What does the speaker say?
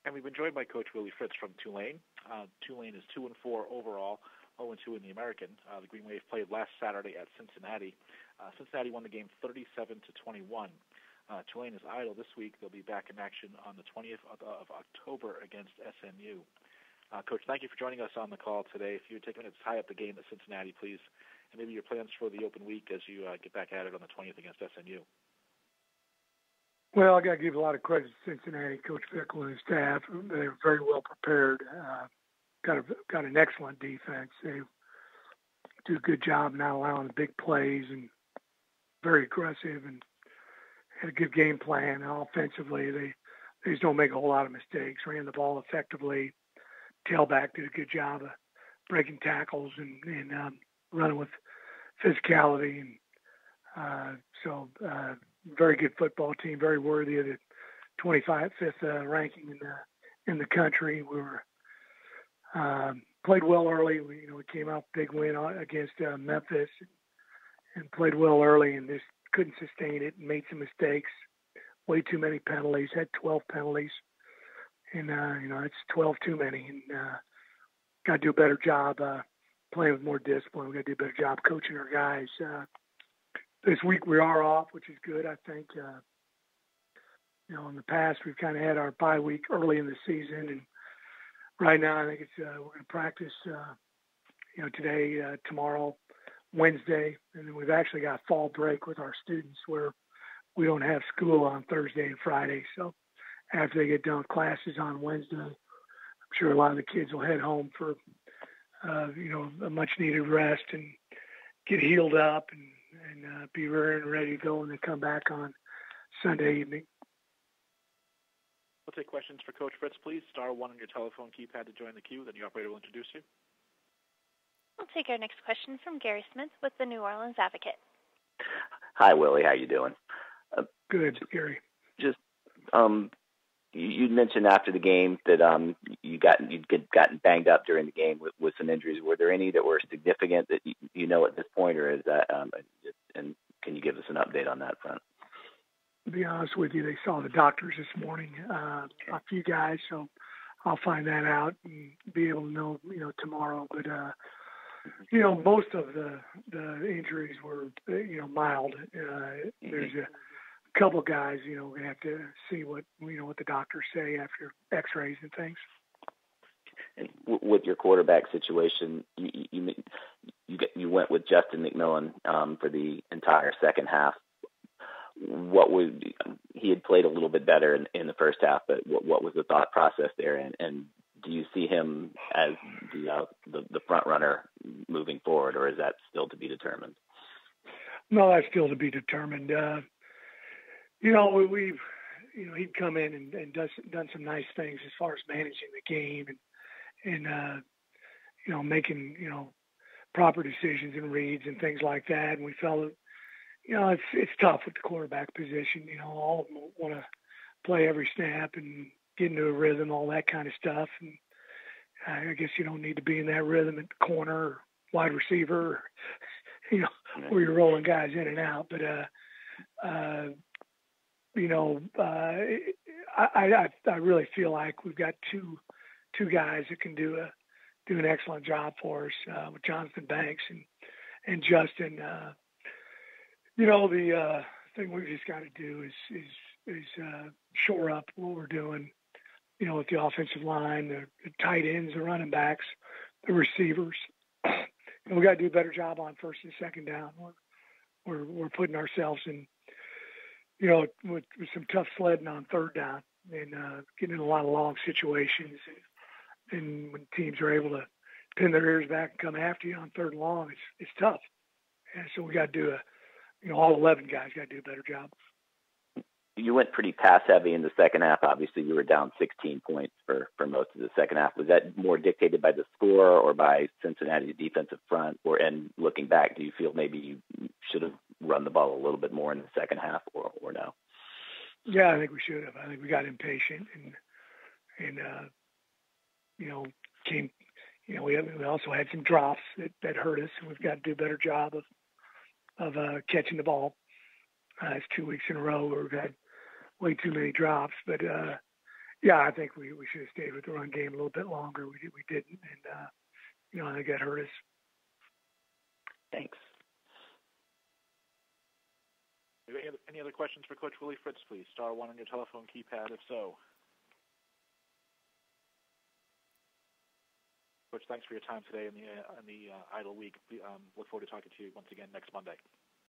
And we've been joined by Coach Willie Fritz from Tulane. Tulane is 2-4 overall, 0-2 in the American. The Green Wave played last Saturday at Cincinnati. Cincinnati won the game 37-21. Tulane is idle this week. They'll be back in action on the 20th of October against SMU. Coach, thank you for joining us on the call today. If you would take a minute to tie up the game at Cincinnati, please, and maybe your plans for the open week as you get back at it on the 20th against SMU. Well, I got to give a lot of credit to Cincinnati, Coach Fickle and his staff. They were very well prepared. Got an excellent defense. They do a good job not allowing the big plays and very aggressive and had a good game plan. Offensively, they just don't make a whole lot of mistakes. Ran the ball effectively. Tailback did a good job of breaking tackles and running with physicality. And so very good football team, very worthy of the 25th ranking in the country. We were played well early. We came out big win against Memphis and played well early and just couldn't sustain it and made some mistakes. Way too many penalties. Had 12 penalties. And, it's 12 too many. And got to do a better job playing with more discipline. We got to do a better job coaching our guys. This week we are off, which is good, I think. In the past we've kind of had our bye week early in the season. And right now I think it's we're going to practice, today, tomorrow, Wednesday. And then we've actually got fall break with our students where we don't have school on Thursday and Friday. So after they get done with classes on Wednesday, I'm sure a lot of the kids will head home for, a much-needed rest and get healed up and be ready to go when they come back on Sunday evening. We'll take questions for Coach Fritz, please. Star 1 on your telephone keypad to join the queue. Then the operator will introduce you. We'll take our next question from Gary Smith with the New Orleans Advocate. Hi, Willie. How you doing? Good, Gary. Just you mentioned after the game that you'd gotten banged up during the game with some injuries. Were there any that were significant that you know at this point, or is that? And can you give us an update on that front? To be honest with you, they saw the doctors this morning, a few guys, so I'll find that out and be able to know, tomorrow. But most of the injuries were, mild. There's a couple of guys, we're going to have to see what the doctors say after x-rays and things. And with your quarterback situation, you went with Justin McMillan for the entire second half. He had played a little bit better in the first half, but what was the thought process there? And do you see him as the front runner moving forward, or is that still to be determined? No, that's still to be determined. We've he'd come in and done some nice things as far as managing the game and making proper decisions and reads and things like that. And we felt it's tough with the quarterback position. All of them want to play every snap and get into a rhythm, all that kind of stuff. And I guess you don't need to be in that rhythm at the corner or wide receiver, where you're rolling guys in and out. But I really feel like we've got two guys that can do an excellent job for us with Jonathan Banks and Justin. The thing we just got to do is shore up what we're doing. With the offensive line, the tight ends, the running backs, the receivers. And we got to do a better job on first and second down. We're putting ourselves in, with some tough sledding on third down and getting in a lot of long situations. And when teams are able to pin their ears back and come after you on third and long, it's tough. And so we got to do all 11 guys got to do a better job. You went pretty pass heavy in the second half. Obviously, you were down 16 points for most of the second half. Was that more dictated by the score or by Cincinnati's defensive front? And looking back, do you feel maybe you should have run the ball a little bit more in the second half, or no? Yeah, I think we should have. I think we got impatient and came. We also had some drops that hurt us, and we've got to do a better job of catching the ball. It's 2 weeks in a row where we've had way too many drops, but Yeah, I think we should have stayed with the run game a little bit longer. We didn't, and I think that hurt us. Thanks. Any other questions for Coach Willie Fritz, please? *1 on your telephone keypad, if so. Coach, thanks for your time today in the idle week. Look forward to talking to you once again next Monday.